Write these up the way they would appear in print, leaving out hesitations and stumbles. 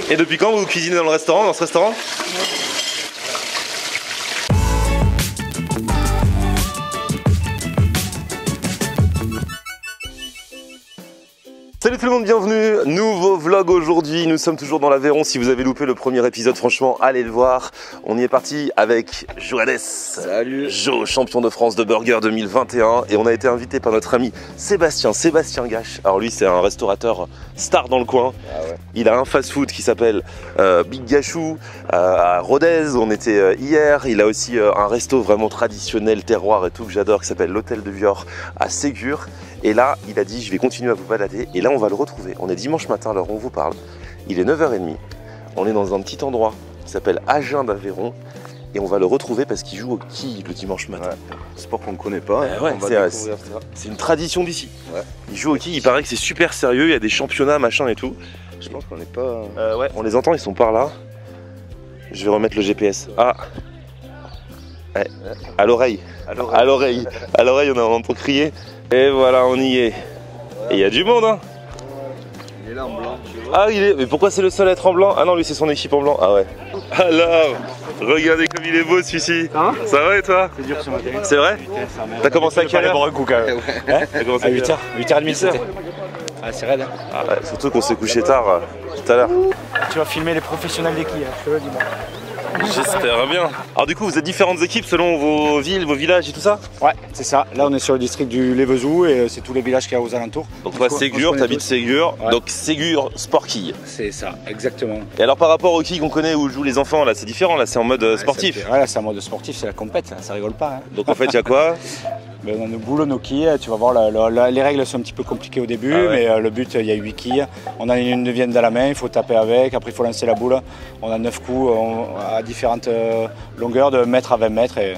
Et depuis quand vous cuisinez dans le restaurant, dans ce restaurant? Salut tout le monde, bienvenue, nouveau vlog aujourd'hui, nous sommes toujours dans l'Aveyron. Si vous avez loupé le premier épisode, franchement allez le voir. On y est parti avec Johannes. Salut Jo, champion de France de burger 2021. Et on a été invité par notre ami Sébastien Gache. Alors lui c'est un restaurateur star dans le coin. Il a un fast food qui s'appelle Big Gachou à Rodez, on était hier. Il a aussi un resto vraiment traditionnel, terroir et tout que j'adore, qui s'appelle l'Hôtel de Vior à Ségur. Et là, il a dit, je vais continuer à vous balader. Et là, on va le retrouver. On est dimanche matin, alors on vous parle. Il est 9h30. On est dans un petit endroit qui s'appelle Agen d'Aveyron. Et on va le retrouver parce qu'il joue au quilles le dimanche matin. Ouais. Sport qu'on ne connaît pas. C'est une tradition d'ici. Ouais. Il joue au quilles, il paraît que c'est super sérieux. Il y a des championnats, machin et tout. Je pense qu'on n'est pas... ouais, on les entend, ils sont par là. Je vais remettre le GPS. Ah ouais. À l'oreille. À l'oreille, on entend crier. Et voilà, on y est. Et il y a du monde, hein. Il est là en blanc, tu vois. Ah, il est. Mais pourquoi c'est le seul à être en blanc? Ah non, lui, c'est son équipe en blanc. Ah ouais. Alors, regardez comme il est beau celui-ci. Ça va et toi? C'est dur ce matin. C'est vrai? T'as commencé à quelle heure? Un coup quand même. T'as commencé À 8h, 8h30 c'était. Ah, c'est raide. Ah ouais, surtout qu'on s'est couché tard tout à l'heure. Tu vas filmer les professionnels des quilles, je te le dis moi. J'espère bien. Alors du coup, vous êtes différentes équipes selon vos villes, vos villages et tout ça? Ouais, c'est ça. Là, on est sur le district du Lévezou et c'est tous les villages qu'il y a aux alentours. Donc toi, Ségur, t'habites Ségur. Ouais. Donc Ségur Sport Quilles. C'est ça, exactement. Et alors par rapport aux quilles qu'on connaît où jouent les enfants, là c'est différent, là c'est en mode sportif. Ouais, là c'est en mode sportif, c'est la compète, ça rigole pas. Hein. Donc en fait, il y a quoi? Ben, on a nos boules, nos quilles, tu vas voir, les règles sont un petit peu compliquées au début, mais le but, il y a 8 quilles. On a une neuvième dans la main, il faut taper avec, après il faut lancer la boule. On a 9 coups à différentes longueurs de mètres à 20 mètres. Et,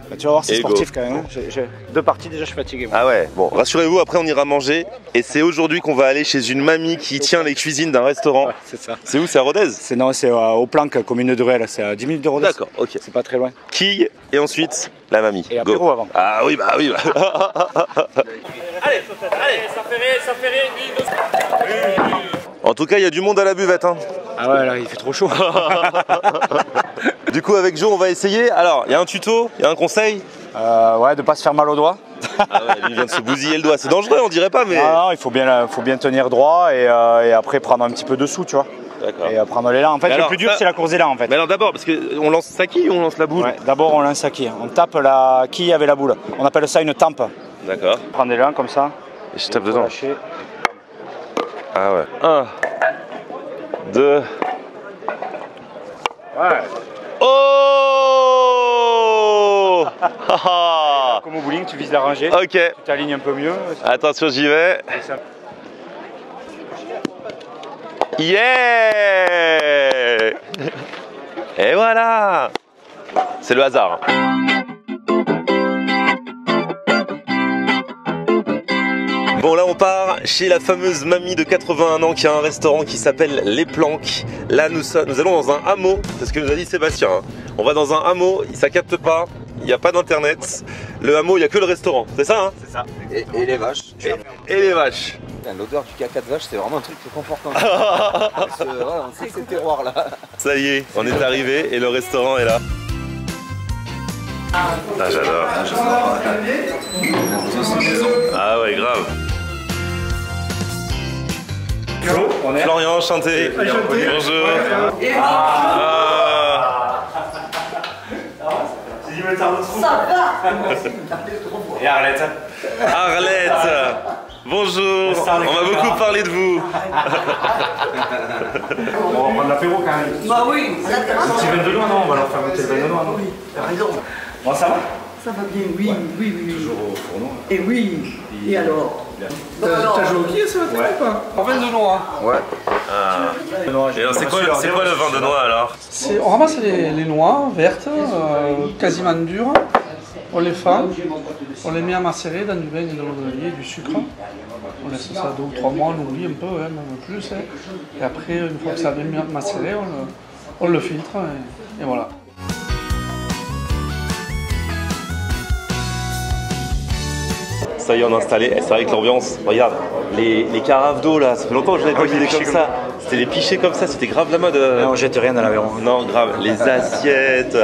ben, tu vas voir, c'est sportif quand même. J'ai 2 parties déjà, je suis fatigué. Moi. Ah ouais, bon, rassurez-vous, après on ira manger. Et c'est aujourd'hui qu'on va aller chez une mamie qui tient les cuisines d'un restaurant. Ouais, c'est ça. C'est où? C'est à Rodez? C'est au Planque, commune de Ruelle, c'est à 10 minutes de Rodez. D'accord, ok. C'est pas très loin. Quilles et ensuite la mamie. Et apéro avant. Ah oui, bah oui. Allez, ça fait rien. En tout cas, il y a du monde à la buvette. Hein. Ah ouais, là, il fait trop chaud. Du coup, avec Jo, on va essayer. Alors, il y a un tuto, il y a un conseil. Ouais, de pas se faire mal au doigt. Ah ouais, il vient de se bousiller le doigt. C'est dangereux, on dirait pas, mais. Non, il faut bien tenir droit et après prendre un petit peu dessous, tu vois. D'accord. Et prendre l'élan. En fait, le plus dur, c'est la course d'élan en fait. Mais alors d'abord, parce qu'on lance sa quille ou on lance la boule? Ouais, d'abord, on lance sa quille. On tape la quille avec la boule. On appelle ça une tempe. D'accord. Prendre l'élan comme ça. Et je tape dedans. Lâcher. Ah ouais. 1, 2. Ouais. Oh. Comme au bowling, tu vises la rangée. Ok. Tu t'alignes un peu mieux. Attention, j'y vais. Yeah. Et voilà. C'est le hasard. Bon là on part chez la fameuse mamie de 81 ans qui a un restaurant qui s'appelle Les Planques. Là nous allons dans un hameau, c'est ce que nous a dit Sébastien. On va dans un hameau, ça capte pas, il n'y a pas d'internet. Le hameau, il n'y a que le restaurant, c'est ça hein? C'est ça. Et les vaches. Et les vaches. L'odeur du caca de vache, c'est vraiment un truc confortant. Voilà, on sait que c'est le terroir là. Ça y est, on est arrivé et le restaurant est là. Ah j'adore. Ah ouais grave. Florian, enchanté. Bonjour. Ça va. Et Arlette. Arlette. Bonjour. On m'a beaucoup parlé de vous. On va prendre l'apéro quand même. Bah oui. Petit vin de noix, non? On va leur faire goûter le vin de noix, non? T'as raison. Bon, ça va? Ça va bien, oui. Toujours au fourneau. Et oui. Et alors? T'as joué au quilles ce matin ou pas? En vin de noix. Ouais. Et alors c'est quoi le vin de noix alors? On ramasse les noix vertes, quasiment dures, on les fend, on les met à macérer dans du vin et de l'eau d'olive et du sucre. On laisse ça 2 ou 3 mois, on oublie un peu, hein, même plus. Hein. Et après, une fois que ça a bien macéré, on le filtre et voilà. Ça y est, on est installé. C'est vrai que l'ambiance, regarde, les carafes d'eau là, ça fait longtemps que je n'avais pas vu comme ça. C'était les pichets comme ça, c'était grave la mode. Non, on jette rien dans l'Aveyron. Non, grave. Les assiettes,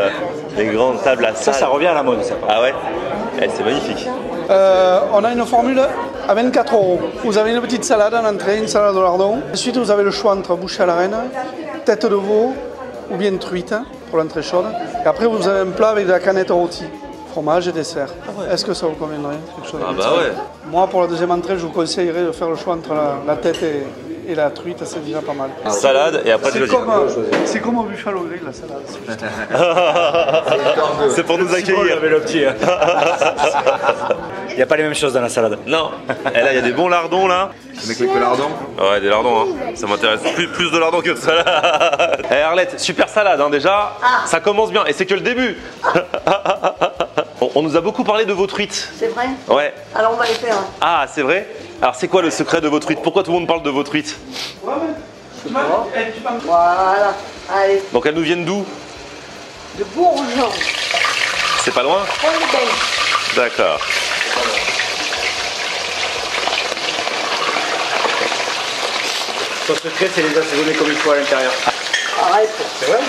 les grandes tables à salle. Ça revient à la mode, ça. Ah ouais, c'est magnifique. On a une formule à 24 €. Vous avez une petite salade en entrée, une salade au lardon. Ensuite, vous avez le choix entre bouchée à la reine, tête de veau ou bien truite pour l'entrée chaude. Et après, vous avez un plat avec de la canette rôtie, fromage et dessert. Est-ce que ça vous conviendrait quelque chose Ah bah ouais. Moi, pour la deuxième entrée, je vous conseillerais de faire le choix entre la tête et la truite, c'est déjà pas mal. Salade et après tu C'est comme au Buffalo Grill, la salade. C'est pour nous accueillir. Le petit. Il n'y a pas les mêmes choses dans la salade. Non. Et là, il y a des bons lardons là. Avec quelques lardons. Ouais, des lardons, hein. Ça m'intéresse. Plus de lardons que de salade. Eh Arlette, super salade, hein, déjà. Ça commence bien et c'est que le début. On nous a beaucoup parlé de vos truites. C'est vrai? Ouais. Alors on va les faire. Ah, c'est vrai? Alors, c'est quoi le secret de vos truites? Pourquoi tout le monde parle de vos truites? Voilà. Allez. Donc, elles nous viennent d'où? De Bourgeon. C'est pas loin? On les belle. D'accord. Ton secret, c'est les assaisonner comme il faut à l'intérieur. Arrête. C'est vrai?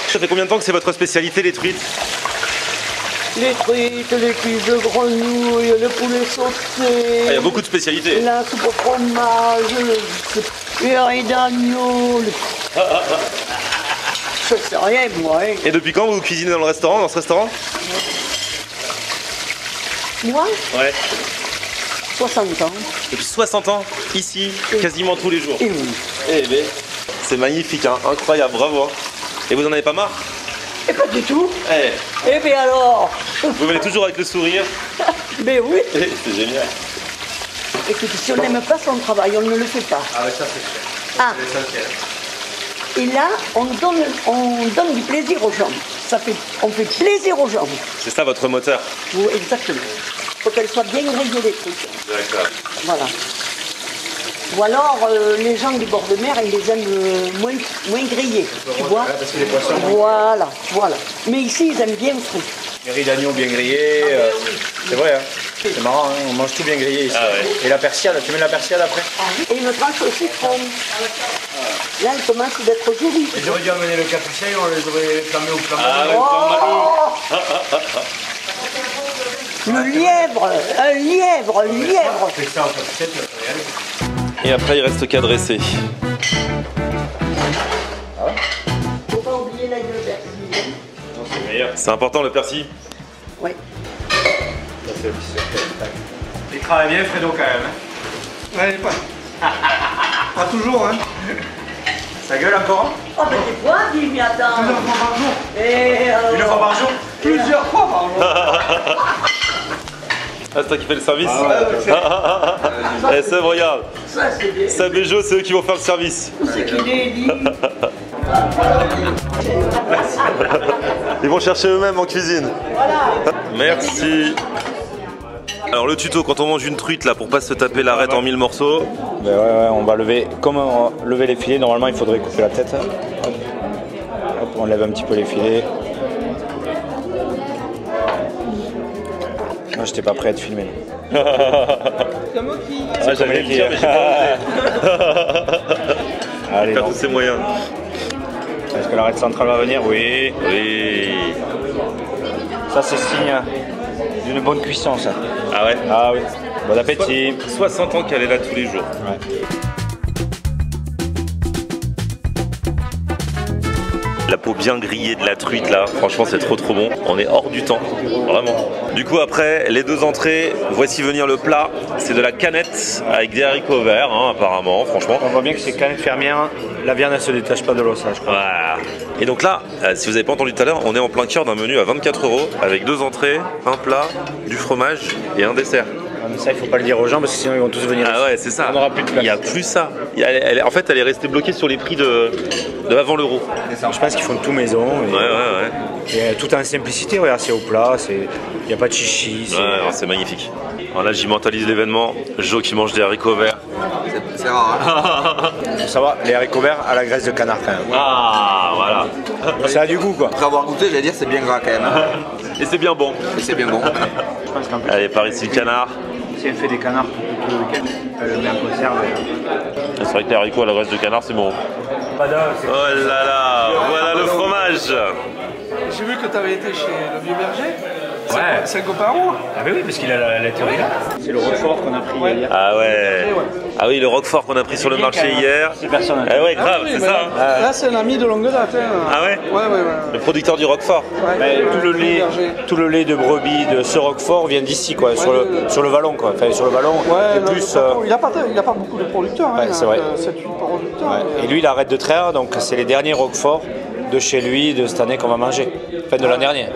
Ça fait combien de temps que c'est votre spécialité, les truites? Les truites, les cuisses de grenouille, le poulet sauté. Il y a beaucoup de spécialités. La soupe au fromage, le riz d'agneau. Je sais rien, moi. Hein. Et depuis quand vous cuisinez dans ce restaurant? Moi, Ouais. 60 ans. Depuis 60 ans, ici, quasiment tous les jours. Et oui. Eh ben, c'est magnifique, hein, incroyable, bravo. Hein. Et vous en avez pas marre? Et pas du tout. Eh, Eh bien alors. vous venez toujours avec le sourire. Mais oui. Eh, c'est génial. Écoute, si on n'aime pas son travail, on ne le fait pas. Ah, ouais, ça, c'est clair. Ah. C'est l'essentiel. Et là, on donne du plaisir aux gens. On fait plaisir aux gens. C'est ça votre moteur? Oui, exactement. Il faut qu'elles soient bien grillées, les trucs. D'accord. Voilà. Ou alors, les gens du bord de mer, ils les aiment moins grillés. Tu vois? Parce que les poissons. Voilà, voilà. Mais ici, ils aiment bien frits. Les riz d'agneau bien grillés. C'est vrai, hein. C'est marrant, hein. On mange tout bien grillé ici. Ah ouais. Et la persillade, tu mets de la persillade après? Et une tranche au citron. Là, elle commence d'être jolie. Et j'aurais dû amener le capucin, on les aurait flammés au flambeau. Ah ouais, Le lièvre, un lièvre, un lièvre. Fais ça au capucin, tu vas te régaler. Et après, il reste qu'à dresser. Faut pas oublier l'ail de persil. C'est important le persil? Oui. Il travaille bien, Fredo, quand même. Hein. Ouais, pas toujours, hein. Ça gueule encore? Oh, mais des fois, dis, mais attends. Plusieurs fois par jour. Et alors... Une fois par jour? Plusieurs fois par jour. Ah, c'est toi qui fais le service? Ah, Eh Seb, regarde. Ça, c'est bien. Seb et Jo, c'est eux qui vont faire le service. Où c'est qu'il est, dit? Ils vont chercher eux-mêmes en cuisine. Merci. Alors le tuto quand on mange une truite là pour pas se taper l'arête en 1000 morceaux. Ben ouais, on va lever. Comme on lever les filets, normalement il faudrait couper la tête. Hop, on lève un petit peu les filets. Moi j'étais pas prêt à être filmé. Ah, j'allais le dire mais j'ai pas Allez, osé. Faire non. tous ces moyens. Est-ce que l'arête centrale va venir? Oui. Oui. Ça c'est signe d'une bonne cuisson ça. Ah ouais. Ah oui. Bon appétit. 60 ans qu'elle est là tous les jours. Ouais. La peau bien grillée de la truite là, franchement c'est trop bon. On est hors du temps, vraiment. Du coup après les deux entrées, voici venir le plat. C'est de la canette avec des haricots verts hein, apparemment, franchement. On voit bien que c'est canette fermière. La viande elle se détache pas de l'os là je crois. Voilà. Et donc là, si vous n'avez pas entendu tout à l'heure, on est en plein cœur d'un menu à 24 € avec deux entrées, un plat, du fromage et un dessert. Mais ça il faut pas le dire aux gens parce que sinon ils vont tous venir. Ah ouais, c'est ça. On n'aura plus de place. Il n'y a plus ça. En fait, elle est restée bloquée sur les prix de avant l'euro. Je pense qu'ils font tout maison. Et, Ouais. et tout en simplicité, regarde, c'est au plat, il n'y a pas de chichi. C'est magnifique. Alors là, j'imentalise l'événement. Jo qui mange des haricots verts. C'est rare, hein. Faut savoir, les haricots verts à la graisse de canard quand même. Ah, voilà. Ça a du goût quoi. Après avoir goûté, j'allais dire c'est bien gras quand même. Et c'est bien bon. Et c'est bien bon. Je pense qu'en plus, Allez, par ici le canard. Si elle fait des canards tout le week-end, elle le met en conserve. C'est vrai que les haricots à la graisse de canard, c'est bon. Oh là là, voilà le fromage. J'ai vu que tu avais été chez le vieux berger. Ouais. C'est un copain à moi. Ah mais oui, parce qu'il a la théorie là. C'est le Roquefort qu'on a pris hier. Ah ouais. Ah oui, le Roquefort qu'on a pris sur le marché hier. C'est personne. Ah ouais, grave, oui, c'est mais ça. Là, c'est un ami de longue date. Hein. Ah ouais. Ouais. Le producteur du Roquefort. Ouais. Tout le lait de brebis de ce Roquefort vient d'ici, quoi, sur le vallon, quoi. Enfin, sur le vallon. Ouais, et plus. Il n'y a pas beaucoup de producteurs. Ouais, c'est vrai. 7-8 producteurs. Ouais. Et lui, il arrête de traire, donc c'est les derniers Roquefort de chez lui de cette année qu'on va manger. Enfin, de l'an dernier.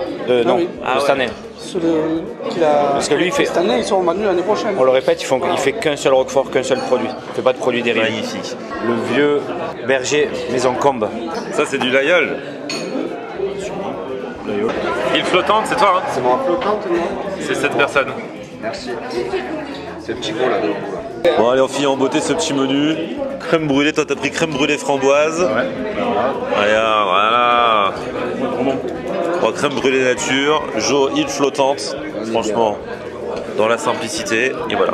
Non, oui. de cette année. Parce que lui, il fait. Cette année, ils sont vendus l'année prochaine. On le répète, il fait qu'un seul Roquefort, qu'un seul produit. Il ne fait pas de produits dérivés. Magnifique. Le vieux berger Maison Combe. Ça, c'est du l'aïeul. Île flottante, c'est toi, hein? C'est moi flottante, non? C'est cette personne. Merci. C'est le petit pot là dedans. Bon, allez, on finit en beauté ce petit menu. Crème brûlée, toi, t'as pris crème brûlée framboise. Ouais. Regarde, voilà. Oh, crème brûlée nature. Jo, île flottante. Franchement, dans la simplicité. Et voilà.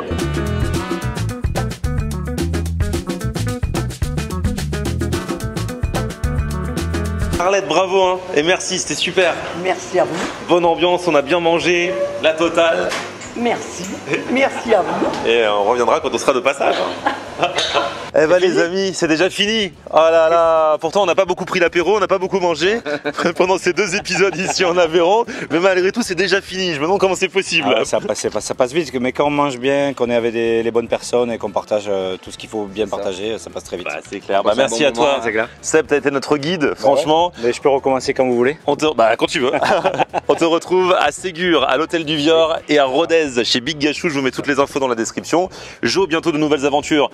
Arlette, bravo, hein, et merci, c'était super. Merci à vous. Bonne ambiance, on a bien mangé, la totale. Merci. Merci à vous. Et on reviendra quand on sera de passage. Eh ben les amis, c'est déjà fini. Oh là là, pourtant on n'a pas beaucoup pris l'apéro, on n'a pas beaucoup mangé pendant ces 2 épisodes ici en Aveyron, mais malgré tout c'est déjà fini. Je me demande comment c'est possible. Ah ouais, ça passe vite, mais quand on mange bien, qu'on est avec les bonnes personnes et qu'on partage tout ce qu'il faut bien partager, ça passe très vite. Bah, c'est clair. Bah, merci à toi. Seb, t'as été notre guide, franchement. Mais je peux recommencer quand vous voulez. Bah quand tu veux. On te retrouve à Ségur, à l'hôtel du Vior et à Rodez chez Big Gachou. Je vous mets toutes les infos dans la description. Jo, bientôt de nouvelles aventures.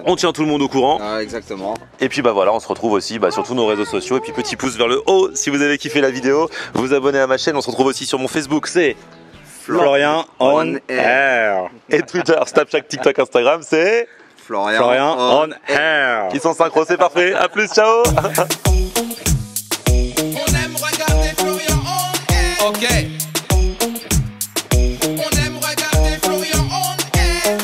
On tient tout le monde au courant. Ah, exactement. Et puis bah voilà, on se retrouve aussi sur tous nos réseaux sociaux. Et puis petit pouce vers le haut si vous avez kiffé la vidéo. Vous abonnez à ma chaîne. On se retrouve aussi sur mon Facebook, c'est Florian on air. Et Twitter, Snapchat, TikTok, Instagram, c'est Florian on air. Ils sont synchro, c'est parfait. À plus, ciao. On aime regarder Florian on air. Ok. On aime regarder Florian on air.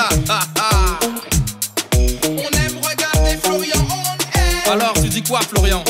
On aime regarder Florian on air. Alors tu dis quoi Florian?